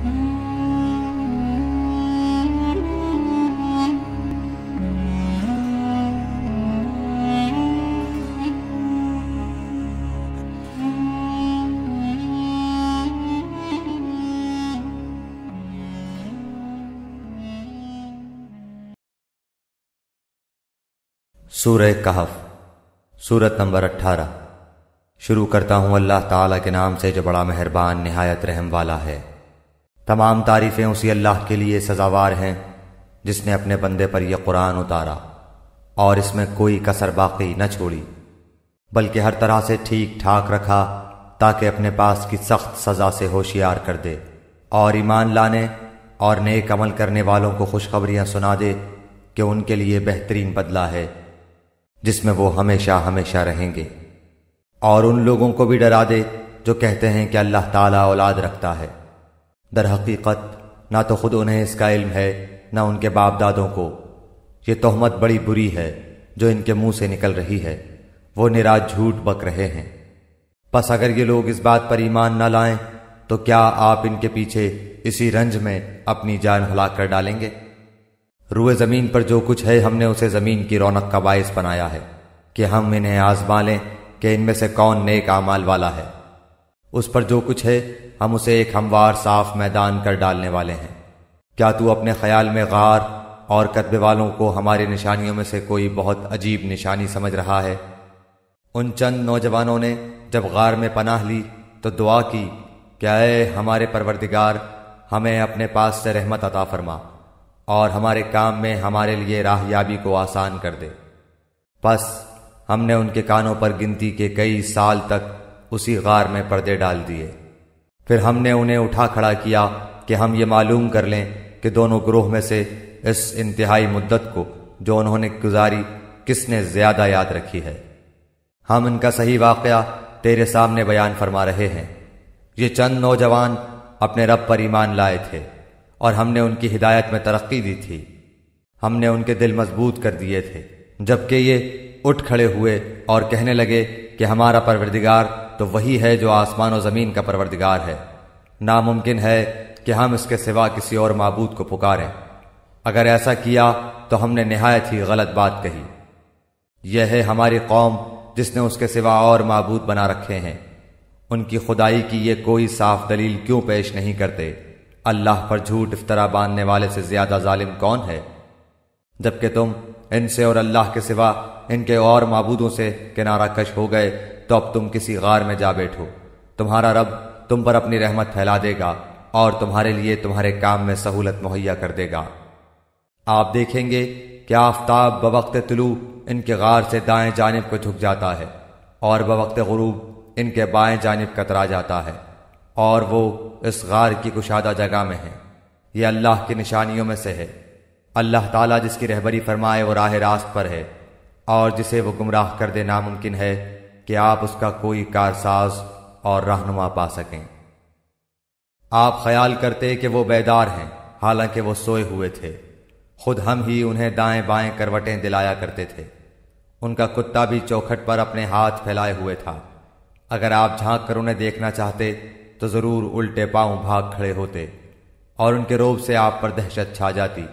سورہ کہف، سورت نمبر 18۔ شروع کرتا ہوں اللہ تعالیٰ کے نام سے جو بڑا مہربان نہایت رحم والا ہے۔ تمام تعریفیں اسی اللہ کے لیے سزاوار ہیں جس نے اپنے بندے پر یہ قرآن اتارا اور اس میں کوئی کسر باقی نہ چھوڑی، بلکہ ہر طرح سے ٹھیک ٹھاک رکھا تاکہ اپنے پاس کی سخت سزا سے ہوشیار کر دے، اور ایمان لانے اور نیک عمل کرنے والوں کو خوشخبریاں سنا دے کہ ان کے لیے بہترین بدلہ ہے جس میں وہ ہمیشہ ہمیشہ رہیں گے، اور ان لوگوں کو بھی ڈرا دے جو کہتے ہیں کہ اللہ تعالیٰ اولاد رکھتا ہے۔ در حقیقت نہ تو خود انہیں اس کا علم ہے نہ ان کے باپ دادوں کو۔ یہ تہمت بڑی بری ہے جو ان کے منہ سے نکل رہی ہے، وہ نرا جھوٹ بک رہے ہیں۔ پس اگر یہ لوگ اس بات پر ایمان نہ لائیں تو کیا آپ ان کے پیچھے اسی رنج میں اپنی جان ہلاک کر ڈالیں گے؟ روئے زمین پر جو کچھ ہے ہم نے اسے زمین کی رونق کا باعث بنایا ہے کہ ہم انہیں آزما لیں کہ ان میں سے کون نیک اعمال والا ہے۔ اس پر جو کچھ ہے ہم اسے ایک ہموار صاف میدان کر ڈالنے والے ہیں۔ کیا تو اپنے خیال میں غار اور کتبے والوں کو ہماری نشانیوں میں سے کوئی بہت عجیب نشانی سمجھ رہا ہے؟ ان چند نوجوانوں نے جب غار میں پناہ لی تو دعا کی کہ اے ہمارے پروردگار، ہمیں اپنے پاس سے رحمت عطا فرما اور ہمارے کام میں ہمارے لیے راہ یابی کو آسان کر دے۔ پس ہم نے ان کے کانوں پر گنتی کے کئی سال تک اسی غار میں پردے ڈال دیے۔ پھر ہم نے انہیں اٹھا کھڑا کیا کہ ہم یہ معلوم کر لیں کہ دونوں گروہ میں سے اس انتہائی مدت کو جو انہوں نے گزاری کس نے زیادہ یاد رکھی ہے۔ ہم ان کا صحیح واقعہ تیرے سامنے بیان فرما رہے ہیں۔ یہ چند نوجوان اپنے رب پر ایمان لائے تھے اور ہم نے ان کی ہدایت میں ترقی دی تھی۔ ہم نے ان کے دل مضبوط کر دیے تھے، جبکہ یہ اٹھ کھڑے ہوئے اور کہنے لگے کہ ہمارا پروردگار تو وہی ہے جو آسمان و زمین کا پروردگار ہے، ناممکن ہے کہ ہم اس کے سوا کسی اور معبود کو پکاریں۔ اگر ایسا کیا تو ہم نے نہایت ہی غلط بات کہی۔ یہ ہے ہماری قوم جس نے اس کے سوا اور معبود بنا رکھے ہیں، ان کی خدائی کی یہ کوئی صاف دلیل کیوں پیش نہیں کرتے؟ اللہ پر جھوٹ افطرا باندھنے والے سے زیادہ ظالم کون ہے؟ جبکہ تم ان سے اور اللہ کے سوا ان کے اور معبودوں سے کنارہ کش ہو گئے تو اب تم کسی غار میں جا بیٹھو، تمہارا رب تم پر اپنی رحمت پھیلا دے گا اور تمہارے لیے تمہارے کام میں سہولت مہیا کر دے گا۔ آپ دیکھیں گے کہ آفتاب بوقت طلوع ان کے غار سے دائیں جانب کو جھک جاتا ہے اور بوقت غروب ان کے بائیں جانب کترا جاتا ہے، اور وہ اس غار کی کشادہ جگہ میں ہے۔ یہ اللہ کی نشانیوں میں سے ہے۔ اللہ تعالیٰ جس کی رہبری فرمائے وہ راہ راست پر ہے، اور جسے وہ گمراہ کر دے ناممکن ہے کہ آپ اس کا کوئی کارساز اور رہنما پا سکیں۔ آپ خیال کرتے کہ وہ بیدار ہیں، حالانکہ وہ سوئے ہوئے تھے۔ خود ہم ہی انہیں دائیں بائیں کروٹیں دلایا کرتے تھے۔ ان کا کتا بھی چوکھٹ پر اپنے ہاتھ پھیلائے ہوئے تھا۔ اگر آپ جھانک کر انہیں دیکھنا چاہتے تو ضرور الٹے پاؤں بھاگ کھڑے ہوتے اور ان کے روب سے آپ پر دہشت چھا جاتی۔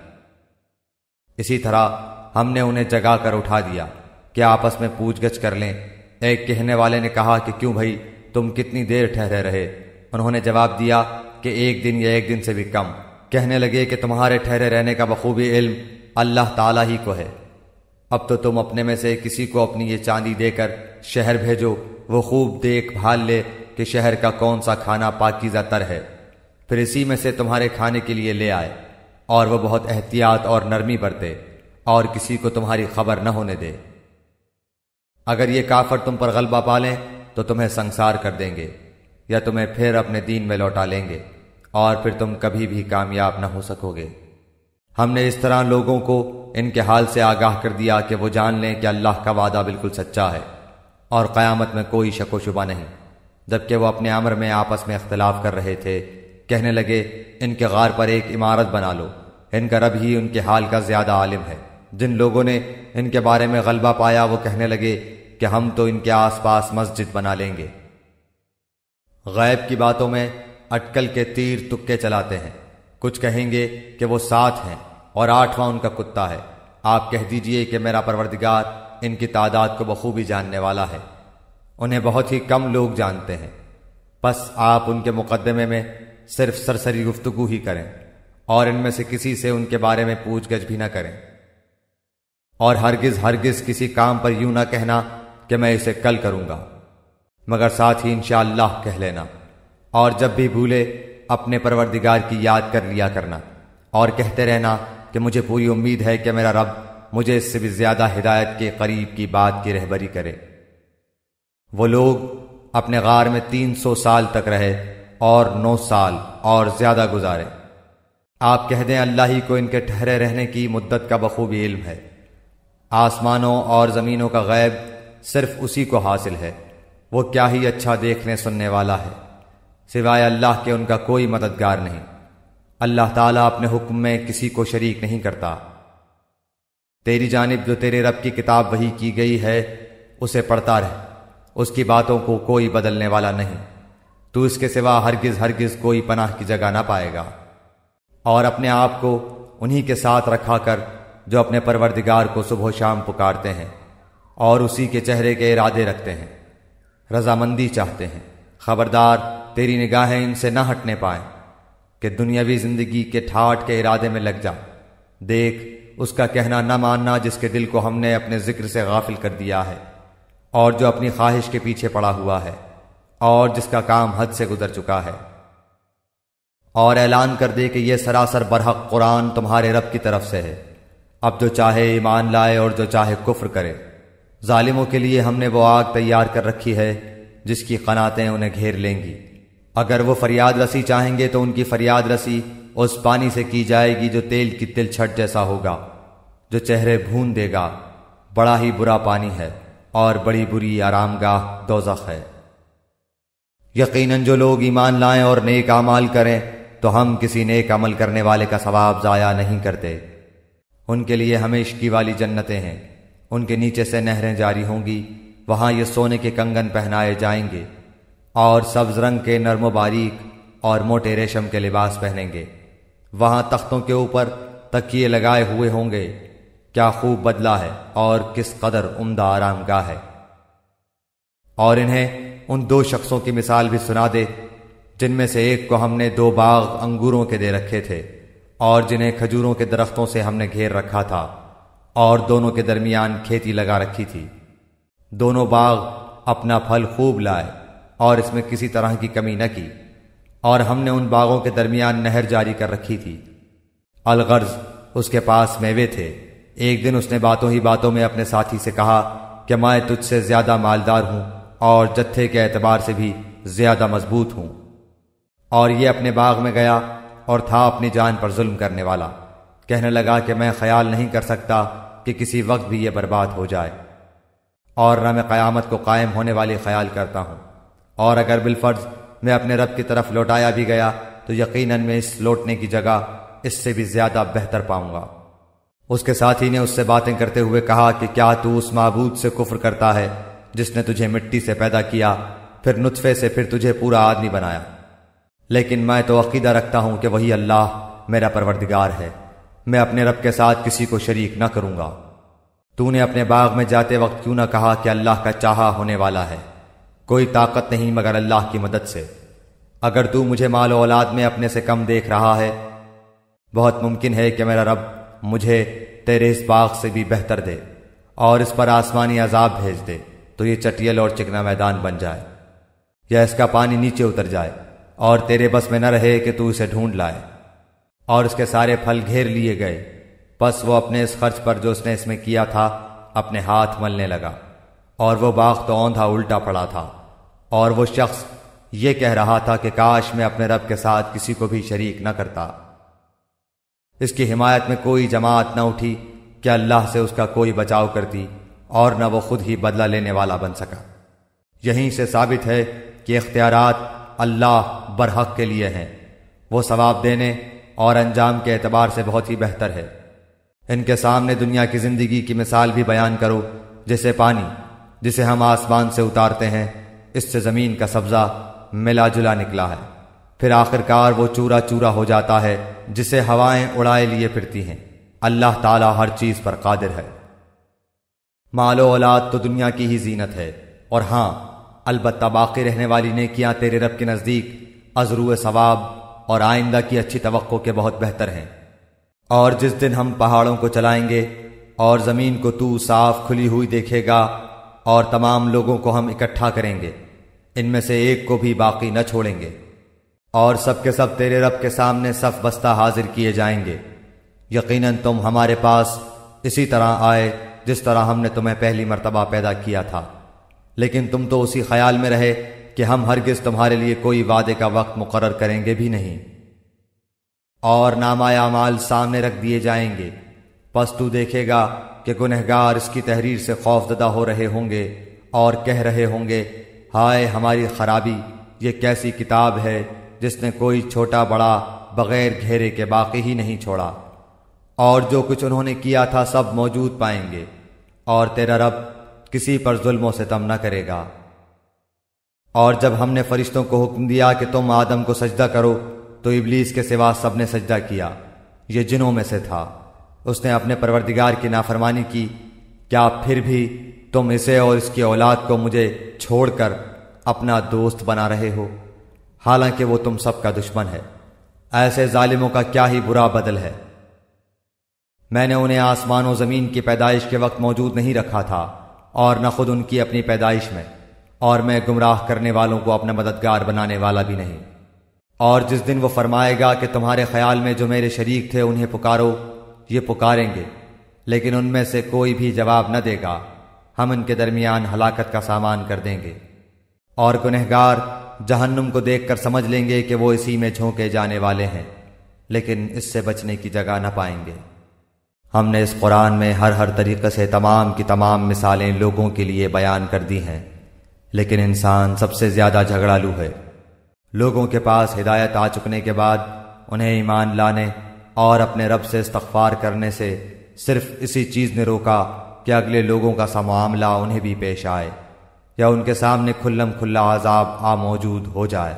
اسی طرح ہم نے انہیں جگا کر اٹھا دیا کہ آپس میں پوچھ گچھ کر لیں۔ ایک کہنے والے نے کہا کہ کیوں بھائی تم کتنی دیر ٹھہرے رہے؟ انہوں نے جواب دیا کہ 1 دن یا 1 دن سے بھی کم۔ کہنے لگے کہ تمہارے ٹھہرے رہنے کا بخوبی علم اللہ تعالیٰ ہی کو ہے۔ اب تو تم اپنے میں سے کسی کو اپنی یہ چاندی دے کر شہر بھیجو، وہ خوب دیکھ بھال لے کہ شہر کا کون سا کھانا پاکیزہ تر ہے، پھر اسی میں سے تمہارے کھانے کے لیے لے آئے، اور وہ بہت احتیاط اور نرمی برتے اور کسی کو تمہاری خبر نہ ہونے دے۔ اگر یہ کافر تم پر غلبہ پالیں تو تمہیں سنسار کر دیں گے یا تمہیں پھر اپنے دین میں لوٹا لیں گے، اور پھر تم کبھی بھی کامیاب نہ ہو سکو گے۔ ہم نے اس طرح لوگوں کو ان کے حال سے آگاہ کر دیا کہ وہ جان لیں کہ اللہ کا وعدہ بالکل سچا ہے اور قیامت میں کوئی شک و شبہ نہیں۔ جبکہ وہ اپنے امر میں آپس میں اختلاف کر رہے تھے، کہنے لگے ان کے غار پر ایک عمارت بنا لو، ان کا رب ہی ان کے حال کا زیادہ عالم ہے۔ جن لوگوں نے ان کے بارے میں غلبہ پایا وہ کہنے لگے کہ ہم تو ان کے آس پاس مسجد بنا لیں گے۔ غیب کی باتوں میں اٹکل کے تیر تکے چلاتے ہیں، کچھ کہیں گے کہ وہ 7 ہیں اور 8واں ان کا کتا ہے۔ آپ کہہ دیجئے کہ میرا پروردگار ان کی تعداد کو بخوبی جاننے والا ہے، انہیں بہت ہی کم لوگ جانتے ہیں۔ پس آپ ان کے مقدمے میں صرف سرسری گفتگو ہی کریں اور ان میں سے کسی سے ان کے بارے میں پوچھ گچھ بھی نہ کریں، اور ہرگز ہرگز کسی کام پر یوں نہ کہنا کہ میں اسے کل کروں گا، مگر ساتھ ہی انشاءاللہ کہہ لینا، اور جب بھی بھولے اپنے پروردگار کی یاد کر لیا کرنا، اور کہتے رہنا کہ مجھے پوری امید ہے کہ میرا رب مجھے اس سے بھی زیادہ ہدایت کے قریب کی بات کی رہبری کرے۔ وہ لوگ اپنے غار میں 300 سال تک رہے اور 9 سال اور زیادہ گزارے۔ آپ کہہ دیں اللہ ہی کو ان کے ٹھہرے رہنے کی مدت کا بخوبی علم ہے۔ آسمانوں اور زمینوں کا غیب صرف اسی کو حاصل ہے، وہ کیا ہی اچھا دیکھنے سننے والا ہے۔ سوائے اللہ کے ان کا کوئی مددگار نہیں۔ اللہ تعالیٰ اپنے حکم میں کسی کو شریک نہیں کرتا۔ تیری جانب جو تیرے رب کی کتاب وحی کی گئی ہے اسے پڑھتا رہ، اس کی باتوں کو کوئی بدلنے والا نہیں، تو اس کے سوا ہرگز ہرگز کوئی پناہ کی جگہ نہ پائے گا۔ اور اپنے آپ کو انہی کے ساتھ رکھا کر جو اپنے پروردگار کو صبح و شام پکارتے ہیں اور اسی کے چہرے کے ارادے رکھتے ہیں، رضامندی چاہتے ہیں۔ خبردار تیری نگاہیں ان سے نہ ہٹنے پائیں کہ دنیاوی زندگی کے ٹھاٹ کے ارادے میں لگ جا۔ دیکھ اس کا کہنا نہ ماننا جس کے دل کو ہم نے اپنے ذکر سے غافل کر دیا ہے، اور جو اپنی خواہش کے پیچھے پڑا ہوا ہے، اور جس کا کام حد سے گزر چکا ہے۔ اور اعلان کر دے کہ یہ سراسر برحق قرآن تمہارے رب کی طرف سے ہے، اب جو چاہے ایمان لائے اور جو چاہے کفر کرے۔ ظالموں کے لیے ہم نے وہ آگ تیار کر رکھی ہے جس کی قناتیں انہیں گھیر لیں گی۔ اگر وہ فریاد رسی چاہیں گے تو ان کی فریاد رسی اس پانی سے کی جائے گی جو تیل کی تل چھٹ جیسا ہوگا، جو چہرے بھون دے گا۔ بڑا ہی برا پانی ہے اور بڑی بری آرام گاہ دوزخ ہے۔ یقیناً جو لوگ ایمان لائیں اور نیک اعمال کریں تو ہم کسی نیک عمل کرنے والے کا ثواب ضائع نہیں کرتے۔ ان کے لیے ہمیشگی والی جنتیں ہیں، ان کے نیچے سے نہریں جاری ہوں گی، وہاں یہ سونے کے کنگن پہنائے جائیں گے اور سبز رنگ کے نرم و باریک اور موٹے ریشم کے لباس پہنیں گے۔ وہاں تختوں کے اوپر تکیے لگائے ہوئے ہوں گے، کیا خوب بدلہ ہے اور کس قدر عمدہ آرام گاہ ہے۔ اور انہیں ان 2 شخصوں کی مثال بھی سنا دے جن میں سے ایک کو ہم نے 2 باغ انگوروں کے دے رکھے تھے اور جنہیں کھجوروں کے درختوں سے ہم نے گھیر رکھا تھا، اور دونوں کے درمیان کھیتی لگا رکھی تھی۔ دونوں باغ اپنا پھل خوب لائے اور اس میں کسی طرح کی کمی نہ کی، اور ہم نے ان باغوں کے درمیان نہر جاری کر رکھی تھی۔ الغرض اس کے پاس میوے تھے۔ ایک دن اس نے باتوں ہی باتوں میں اپنے ساتھی سے کہا کہ میں تجھ سے زیادہ مالدار ہوں اور جتھے کے اعتبار سے بھی زیادہ مضبوط ہوں۔ اور یہ اپنے باغ میں گیا اور تھا اپنی جان پر ظلم کرنے والا۔ کہنے لگا کہ میں خیال نہیں کر سکتا کہ کسی وقت بھی یہ برباد ہو جائے، اور نہ میں قیامت کو قائم ہونے والی خیال کرتا ہوں، اور اگر بالفرض میں اپنے رب کی طرف لوٹایا بھی گیا تو یقیناً میں اس لوٹنے کی جگہ اس سے بھی زیادہ بہتر پاؤں گا۔ اس کے ساتھی نے اس سے باتیں کرتے ہوئے کہا کہ کیا تو اس معبود سے کفر کرتا ہے جس نے تجھے مٹی سے پیدا کیا، پھر نطفے سے، پھر تجھے پورا آدمی بنایا؟ لیکن میں تو عقیدہ رکھتا ہوں کہ وہی اللہ میرا پروردگار ہے، میں اپنے رب کے ساتھ کسی کو شریک نہ کروں گا۔ تو نے اپنے باغ میں جاتے وقت کیوں نہ کہا کہ اللہ کا چاہا ہونے والا ہے، کوئی طاقت نہیں مگر اللہ کی مدد سے۔ اگر تو مجھے مال و اولاد میں اپنے سے کم دیکھ رہا ہے، بہت ممکن ہے کہ میرا رب مجھے تیرے اس باغ سے بھی بہتر دے اور اس پر آسمانی عذاب بھیج دے تو یہ چٹیل اور چکنا میدان بن جائے، یا اس کا پانی نیچے اتر جائے اور تیرے بس میں نہ رہے کہ تو اسے ڈھونڈ لائے۔ اور اس کے سارے پھل گھیر لیے گئے، پس وہ اپنے اس خرچ پر جو اس نے اس میں کیا تھا اپنے ہاتھ ملنے لگا، اور وہ باغ تو اوندھا الٹا پڑا تھا، اور وہ شخص یہ کہہ رہا تھا کہ کاش میں اپنے رب کے ساتھ کسی کو بھی شریک نہ کرتا۔ اس کی حمایت میں کوئی جماعت نہ اٹھی کہ اللہ سے اس کا کوئی بچاؤ کرتی، اور نہ وہ خود ہی بدلہ لینے والا بن سکا۔ یہیں سے ثابت ہے کہ اختیارات اللہ برحق کے لیے ہیں، وہ ثواب دینے اور انجام کے اعتبار سے بہت ہی بہتر ہے۔ ان کے سامنے دنیا کی زندگی کی مثال بھی بیان کرو، جیسے پانی جسے ہم آسمان سے اتارتے ہیں، اس سے زمین کا سبزہ ملا جلا نکلا ہے، پھر آخرکار وہ چورا چورا ہو جاتا ہے جسے ہوائیں اڑائے لیے پھرتی ہیں۔ اللہ تعالیٰ ہر چیز پر قادر ہے۔ مال و اولاد تو دنیا کی ہی زینت ہے، اور ہاں البتہ باقی رہنے والی نیکیاں تیرے رب کے نزدیک ازرو ثواب اور آئندہ کی اچھی توقع کے بہت بہتر ہیں۔ اور جس دن ہم پہاڑوں کو چلائیں گے اور زمین کو تو صاف کھلی ہوئی دیکھے گا اور تمام لوگوں کو ہم اکٹھا کریں گے، ان میں سے ایک کو بھی باقی نہ چھوڑیں گے، اور سب کے سب تیرے رب کے سامنے صف بستہ حاضر کیے جائیں گے۔ یقیناً تم ہمارے پاس اسی طرح آئے جس طرح ہم نے تمہیں پہلی مرتبہ پیدا کیا تھا، لیکن تم تو اسی خیال میں رہے کہ ہم ہرگز تمہارے لیے کوئی وعدے کا وقت مقرر کریں گے بھی نہیں۔ اور نامہ اعمال سامنے رکھ دیے جائیں گے، پس تو دیکھے گا کہ گنہگار اس کی تحریر سے خوف زدہ ہو رہے ہوں گے اور کہہ رہے ہوں گے، ہائے ہماری خرابی، یہ کیسی کتاب ہے جس نے کوئی چھوٹا بڑا بغیر گھیرے کے باقی ہی نہیں چھوڑا، اور جو کچھ انہوں نے کیا تھا سب موجود پائیں گے، اور تیرا رب کسی پر ظلم و ستم نہ کرے گا۔ اور جب ہم نے فرشتوں کو حکم دیا کہ تم آدم کو سجدہ کرو تو ابلیس کے سوا سب نے سجدہ کیا، یہ جنوں میں سے تھا۔ اس نے اپنے پروردگار کی نافرمانی کی، کیا پھر بھی تم اسے اور اس کی اولاد کو مجھے چھوڑ کر اپنا دوست بنا رہے ہو، حالانکہ وہ تم سب کا دشمن ہے۔ ایسے ظالموں کا کیا ہی برا بدل ہے۔ میں نے انہیں آسمان و زمین کی پیدائش کے وقت موجود نہیں رکھا تھا، اور نہ خود ان کی اپنی پیدائش میں، اور میں گمراہ کرنے والوں کو اپنا مددگار بنانے والا بھی نہیں۔ اور جس دن وہ فرمائے گا کہ تمہارے خیال میں جو میرے شریک تھے انہیں پکارو، یہ پکاریں گے، لیکن ان میں سے کوئی بھی جواب نہ دے گا، ہم ان کے درمیان ہلاکت کا سامان کر دیں گے۔ اور گنہگار جہنم کو دیکھ کر سمجھ لیں گے کہ وہ اسی میں جھونکے جانے والے ہیں، لیکن اس سے بچنے کی جگہ نہ پائیں گے۔ ہم نے اس قرآن میں ہر طریقے سے تمام کی تمام مثالیں لوگوں کے لیے بیان کر دی ہیں، لیکن انسان سب سے زیادہ جھگڑالو ہے۔ لوگوں کے پاس ہدایت آ چکنے کے بعد انہیں ایمان لانے اور اپنے رب سے استغفار کرنے سے صرف اسی چیز نے روکا کہ اگلے لوگوں کا سا معاملہ انہیں بھی پیش آئے، یا ان کے سامنے کھلم کھلا عذاب موجود ہو جائے۔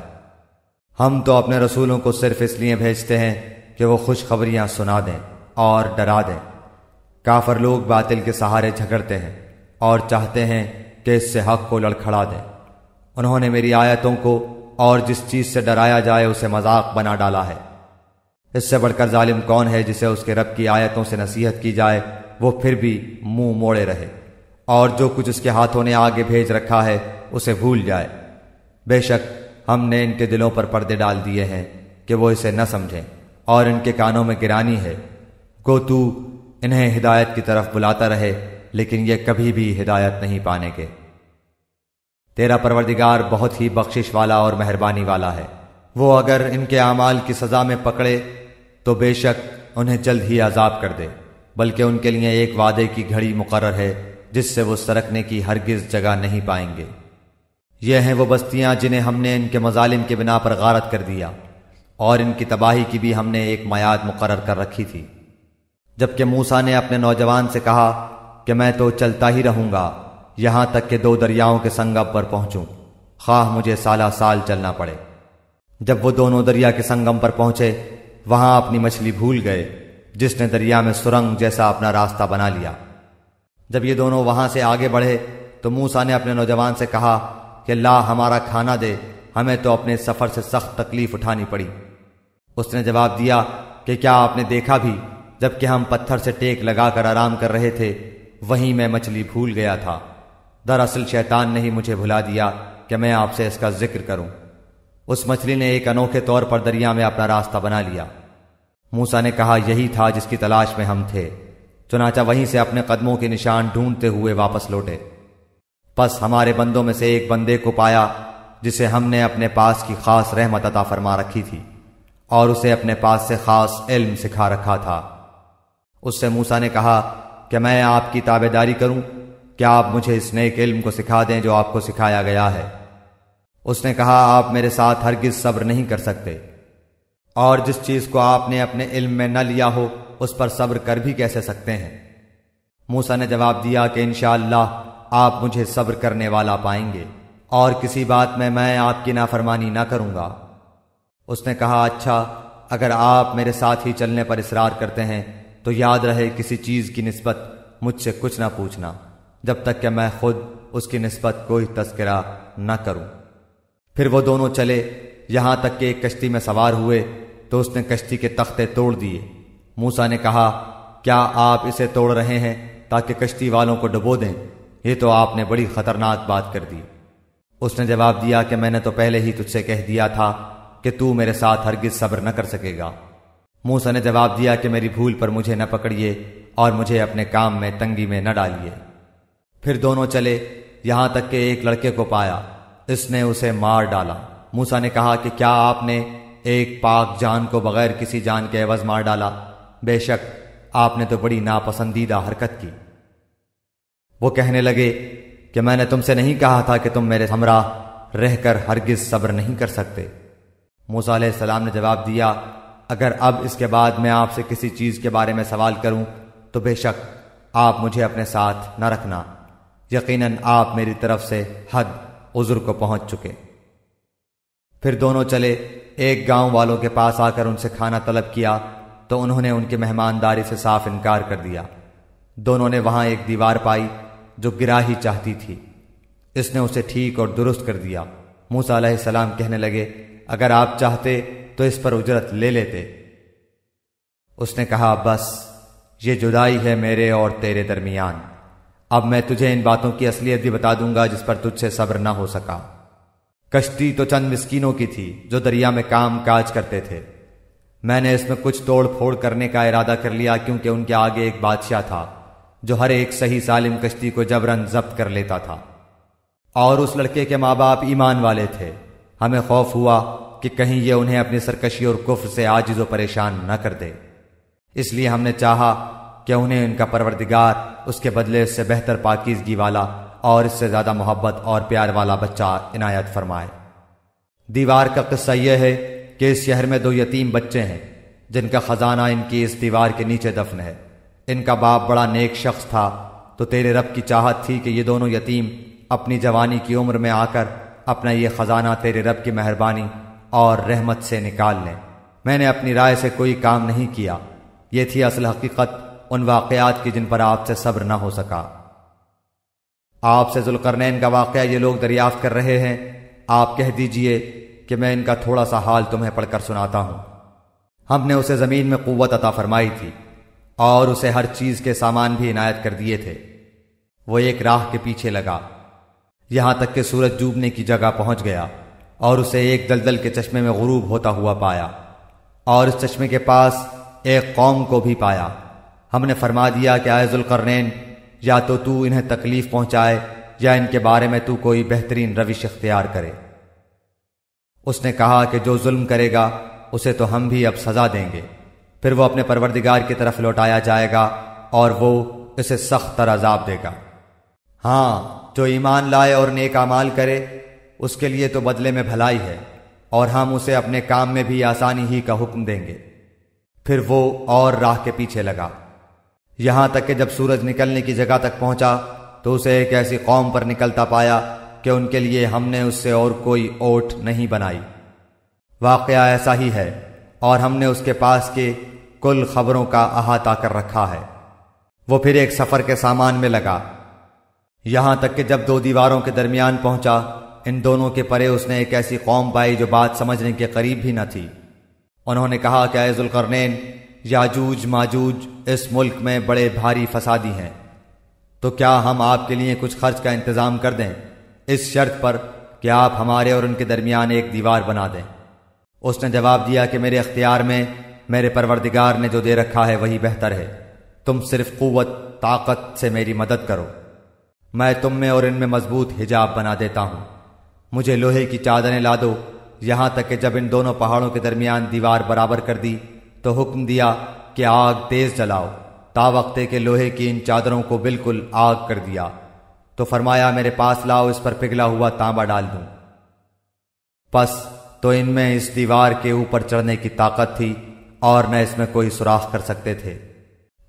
ہم تو اپنے رسولوں کو صرف اس لیے بھیجتے ہیں کہ وہ خوشخبریاں سنا دیں اور ڈرا دیں۔ کافر لوگ باطل کے سہارے جھگڑتے ہیں اور چاہتے ہیں کہ اس سے حق کو لڑکھڑا دیں۔ انہوں نے میری آیتوں کو اور جس چیز سے ڈرایا جائے اسے مذاق بنا ڈالا ہے۔ اس سے بڑھ کر ظالم کون ہے جسے اس کے رب کی آیتوں سے نصیحت کی جائے وہ پھر بھی منہ موڑے رہے، اور جو کچھ اس کے ہاتھوں نے آگے بھیج رکھا ہے اسے بھول جائے۔ بے شک ہم نے ان کے دلوں پر پردے ڈال دیے ہیں کہ وہ اسے نہ سمجھیں، اور ان کے کانوں میں گرانی ہے، گو تو انہیں ہدایت کی طرف بلاتا رہے، لیکن یہ کبھی بھی ہدایت نہیں پانے کے۔ تیرا پروردگار بہت ہی بخشش والا اور مہربانی والا ہے۔ وہ اگر ان کے اعمال کی سزا میں پکڑے تو بے شک انہیں جلد ہی عذاب کر دے، بلکہ ان کے لیے ایک وعدے کی گھڑی مقرر ہے جس سے وہ سرکنے کی ہرگز جگہ نہیں پائیں گے۔ یہ ہیں وہ بستیاں جنہیں ہم نے ان کے مظالم کے بنا پر غارت کر دیا، اور ان کی تباہی کی بھی ہم نے ایک میعاد مقرر کر رکھی تھی۔ جبکہ موسیٰ نے اپنے نوجوان سے کہا کہ میں تو چلتا ہی رہوں گا یہاں تک کہ 2 دریاؤں کے سنگم پر پہنچوں، خواہ مجھے سالہ سال چلنا پڑے۔ جب وہ دونوں دریا کے سنگم پر پہنچے وہاں اپنی مچھلی بھول گئے، جس نے دریا میں سرنگ جیسا اپنا راستہ بنا لیا۔ جب یہ دونوں وہاں سے آگے بڑھے تو موسیٰ نے اپنے نوجوان سے کہا کہ اللہ ہمارا کھانا دے، ہمیں تو اپنے سفر سے سخت تکلیف اٹھانی پڑی۔ اس نے جواب دیا کہ کیا آپ نے دیکھا بھی جبکہ ہم پتھر سے ٹیک لگا کر آرام کر رہے تھے وہیں میں مچھلی بھول گیا تھا۔ دراصل شیطان نے ہی مجھے بھلا دیا کہ میں آپ سے اس کا ذکر کروں۔ اس مچھلی نے ایک انوکھے طور پر دریا میں اپنا راستہ بنا لیا۔ موسیٰ نے کہا یہی تھا جس کی تلاش میں ہم تھے، چنانچہ وہیں سے اپنے قدموں کے نشان ڈھونڈتے ہوئے واپس لوٹے۔ پس ہمارے بندوں میں سے ایک بندے کو پایا جسے ہم نے اپنے پاس کی خاص رحمت عطا فرما رکھی تھی، اور اسے اپنے پاس سے خاص علم سکھا رکھا تھا۔ اس سے موسیٰ نے کہا کہ میں آپ کی تابعداری کروں، کیا آپ مجھے اس نیک علم کو سکھا دیں جو آپ کو سکھایا گیا ہے؟ اس نے کہا آپ میرے ساتھ ہرگز صبر نہیں کر سکتے، اور جس چیز کو آپ نے اپنے علم میں نہ لیا ہو اس پر صبر کر بھی کیسے سکتے ہیں؟ موسیٰ نے جواب دیا کہ انشاءاللہ آپ مجھے صبر کرنے والا پائیں گے، اور کسی بات میں آپ کی نافرمانی نہ کروں گا۔ اس نے کہا اچھا، اگر آپ میرے ساتھ ہی چلنے پر اصرار کرتے ہیں تو یاد رہے کسی چیز کی نسبت مجھ سے کچھ نہ پوچھنا جب تک کہ میں خود اس کی نسبت کوئی تذکرہ نہ کروں۔ پھر وہ دونوں چلے یہاں تک کہ ایک کشتی میں سوار ہوئے تو اس نے کشتی کے تختے توڑ دیے۔ موسیٰ نے کہا کیا آپ اسے توڑ رہے ہیں تاکہ کشتی والوں کو ڈبو دیں؟ یہ تو آپ نے بڑی خطرناک بات کر دی۔ اس نے جواب دیا کہ میں نے تو پہلے ہی تجھ سے کہہ دیا تھا کہ تو میرے ساتھ ہرگز صبر نہ کر سکے گا۔ موسیٰ نے جواب دیا کہ میری بھول پر مجھے نہ پکڑیے اور مجھے اپنے کام میں تنگی میں نہ ڈالیے۔ پھر دونوں چلے یہاں تک کہ ایک لڑکے کو پایا، اس نے اسے مار ڈالا۔ موسیٰ نے کہا کہ کیا آپ نے ایک پاک جان کو بغیر کسی جان کے عوض مار ڈالا؟ بے شک آپ نے تو بڑی ناپسندیدہ حرکت کی۔ وہ کہنے لگے کہ میں نے تم سے نہیں کہا تھا کہ تم میرے ہمراہ رہ کر ہرگز صبر نہیں کر سکتے؟ موسیٰ علیہ السلام نے جواب دیا اگر اب اس کے بعد میں آپ سے کسی چیز کے بارے میں سوال کروں تو بے شک آپ مجھے اپنے ساتھ نہ رکھنا، یقیناً آپ میری طرف سے حد عذر کو پہنچ چکے۔ پھر دونوں چلے ایک گاؤں والوں کے پاس آ کر ان سے کھانا طلب کیا تو انہوں نے ان کی مہمانداری سے صاف انکار کر دیا۔ دونوں نے وہاں ایک دیوار پائی جو گرا ہی چاہتی تھی، اس نے اسے ٹھیک اور درست کر دیا۔ موسیٰ علیہ السلام کہنے لگے اگر آپ چاہتے تو اس پر اجرت لے لیتے۔ اس نے کہا بس یہ جدائی ہے میرے اور تیرے درمیان، اب میں تجھے ان باتوں کی اصلیت بھی بتا دوں گا جس پر تجھ سے صبر نہ ہو سکا۔ کشتی تو چند مسکینوں کی تھی جو دریا میں کام کاج کرتے تھے، میں نے اس میں کچھ توڑ پھوڑ کرنے کا ارادہ کر لیا کیونکہ ان کے آگے ایک بادشاہ تھا جو ہر ایک صحیح سالم کشتی کو جبراً ضبط کر لیتا تھا، اور اس لڑکے کے ماں باپ ایمان والے تھے۔ ہمیں خوف ہوا کہ کہیں یہ انہیں اپنی سرکشی اور کفر سے عاجز و پریشان نہ کر دے، اس لیے ہم نے چاہا کہ انہیں ان کا پروردگار اس کے بدلے اس سے بہتر پاکیزگی والا اور اس سے زیادہ محبت اور پیار والا بچہ عنایت فرمائے۔ دیوار کا قصہ یہ ہے کہ اس شہر میں 2 یتیم بچے ہیں جن کا خزانہ ان کی اس دیوار کے نیچے دفن ہے۔ ان کا باپ بڑا نیک شخص تھا، تو تیرے رب کی چاہت تھی کہ یہ دونوں یتیم اپنی جوانی کی عمر میں آ کر اپنا یہ خزانہ تیرے رب کی مہربانی اور رحمت سے نکال لیں۔ میں نے اپنی رائے سے کوئی کام نہیں کیا، یہ تھی اصل حقیقت ان واقعات کی جن پر آپ سے صبر نہ ہو سکا۔ آپ سے ذوالقرنین کا واقعہ یہ لوگ دریافت کر رہے ہیں، آپ کہہ دیجئے کہ میں ان کا تھوڑا سا حال تمہیں پڑھ کر سناتا ہوں۔ ہم نے اسے زمین میں قوت عطا فرمائی تھی اور اسے ہر چیز کے سامان بھی عنایت کر دیے تھے۔ وہ ایک راہ کے پیچھے لگا یہاں تک کہ سورج ڈوبنے کی جگہ پہنچ گیا اور اسے ایک دلدل کے چشمے میں غروب ہوتا ہوا پایا، اور اس چشمے کے پاس ایک قوم کو بھی پایا۔ ہم نے فرما دیا کہ اے ذوالقرنین، یا تو انہیں تکلیف پہنچائے یا ان کے بارے میں تو کوئی بہترین روش اختیار کرے۔ اس نے کہا کہ جو ظلم کرے گا اسے تو ہم بھی اب سزا دیں گے، پھر وہ اپنے پروردگار کی طرف لوٹایا جائے گا اور وہ اسے سخت تر عذاب دے گا۔ ہاں، جو ایمان لائے اور نیک اعمال کرے اس کے لیے تو بدلے میں بھلائی ہے، اور ہم اسے اپنے کام میں بھی آسانی ہی کا حکم دیں گے۔ پھر وہ اور راہ کے پیچھے لگا یہاں تک کہ جب سورج نکلنے کی جگہ تک پہنچا تو اسے ایک ایسی قوم پر نکلتا پایا کہ ان کے لیے ہم نے اس سے اور کوئی اوٹ نہیں بنائی۔ واقعہ ایسا ہی ہے، اور ہم نے اس کے پاس کے کل خبروں کا احاطہ کر رکھا ہے۔ وہ پھر ایک سفر کے سامان میں لگا یہاں تک کہ جب 2 دیواروں کے درمیان پہنچا، ان دونوں کے پرے اس نے ایک ایسی قوم پائی جو بات سمجھنے کے قریب بھی نہ تھی۔ انہوں نے کہا کہ اے ذوالقرنین، یاجوج ماجوج اس ملک میں بڑے بھاری فسادی ہیں، تو کیا ہم آپ کے لیے کچھ خرچ کا انتظام کر دیں اس شرط پر کہ آپ ہمارے اور ان کے درمیان ایک دیوار بنا دیں؟ اس نے جواب دیا کہ میرے اختیار میں میرے پروردگار نے جو دے رکھا ہے وہی بہتر ہے، تم صرف قوت طاقت سے میری مدد کرو، میں تم میں اور ان میں مضبوط حجاب بنا دیتا ہوں۔ مجھے لوہے کی چادریں لا دو، یہاں تک کہ جب ان دونوں پہاڑوں کے درمیان دیوار برابر کر دی تو حکم دیا کہ آگ تیز جلاؤ، تا وقتے کہ لوہے کی ان چادروں کو بالکل آگ کر دیا، تو فرمایا میرے پاس لاؤ، اس پر پگھلا ہوا تانبا ڈال دوں۔ پس تو ان میں اس دیوار کے اوپر چڑھنے کی طاقت تھی اور نہ اس میں کوئی سوراخ کر سکتے تھے۔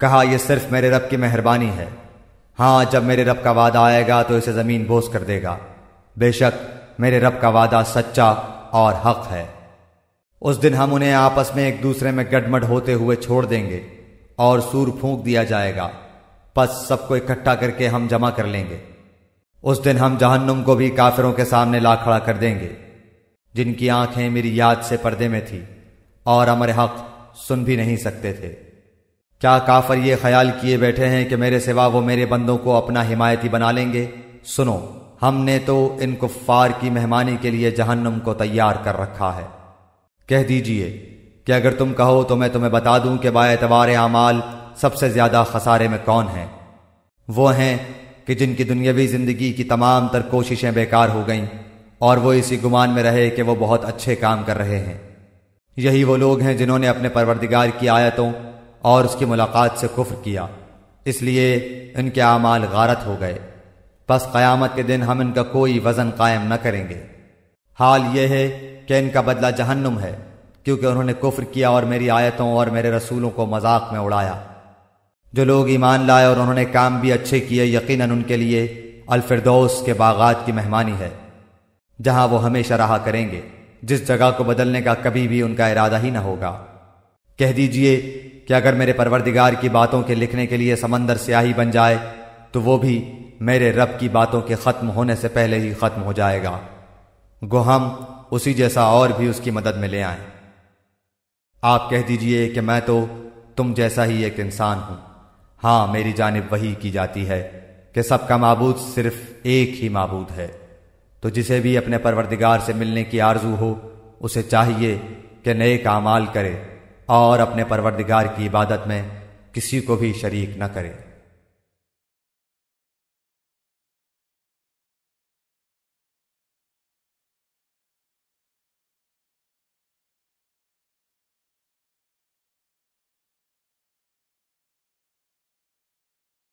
کہا یہ صرف میرے رب کی مہربانی ہے، ہاں جب میرے رب کا وعدہ آئے گا تو اسے زمین بوس کر دے گا، بے شک میرے رب کا وعدہ سچا اور حق ہے۔ اس دن ہم انہیں آپس میں ایک دوسرے میں گڈمڈ ہوتے ہوئے چھوڑ دیں گے اور سور پھونک دیا جائے گا، پس سب کو اکٹھا کر کے ہم جمع کر لیں گے۔ اس دن ہم جہنم کو بھی کافروں کے سامنے لا کھڑا کر دیں گے، جن کی آنکھیں میری یاد سے پردے میں تھی اور امر حق سن بھی نہیں سکتے تھے۔ کیا کافر یہ خیال کیے بیٹھے ہیں کہ میرے سوا وہ میرے بندوں کو اپنا حمایتی بنا لیں گے؟ سنو، ہم نے تو ان کفار کی مہمانی کے لیے جہنم کو تیار کر رکھا ہے۔ کہہ دیجئے کہ اگر تم کہو تو میں تمہیں بتا دوں کہ باعتبار اعمال سب سے زیادہ خسارے میں کون ہیں۔ وہ ہیں کہ جن کی دنیاوی زندگی کی تمام تر کوششیں بیکار ہو گئیں اور وہ اسی گمان میں رہے کہ وہ بہت اچھے کام کر رہے ہیں۔ یہی وہ لوگ ہیں جنہوں نے اپنے پروردگار کی آیتوں اور اس کی ملاقات سے کفر کیا، اس لیے ان کے اعمال غارت ہو گئے، پس قیامت کے دن ہم ان کا کوئی وزن قائم نہ کریں گے۔ حال یہ ہے کہ ان کا بدلہ جہنم ہے، کیونکہ انہوں نے کفر کیا اور میری آیتوں اور میرے رسولوں کو مذاق میں اڑایا۔ جو لوگ ایمان لائے اور انہوں نے کام بھی اچھے کیے، یقیناً ان کے لیے الفردوس کے باغات کی مہمانی ہے، جہاں وہ ہمیشہ رہا کریں گے، جس جگہ کو بدلنے کا کبھی بھی ان کا ارادہ ہی نہ ہوگا۔ کہہ دیجئے کہ اگر میرے پروردگار کی باتوں کے لکھنے کے لیے سمندر سیاہی بن جائے تو وہ بھی میرے رب کی باتوں کے ختم ہونے سے پہلے ہی ختم ہو جائے گا، گو ہم اسی جیسا اور بھی اس کی مدد میں لے آئیں۔ آپ کہہ دیجئے کہ میں تو تم جیسا ہی ایک انسان ہوں، ہاں میری جانب وحی کی جاتی ہے کہ سب کا معبود صرف ایک ہی معبود ہے۔ تو جسے بھی اپنے پروردگار سے ملنے کی آرزو ہو، اسے چاہیے کہ نیک اعمال کرے اور اپنے پروردگار کی عبادت میں کسی کو بھی شریک نہ کرے۔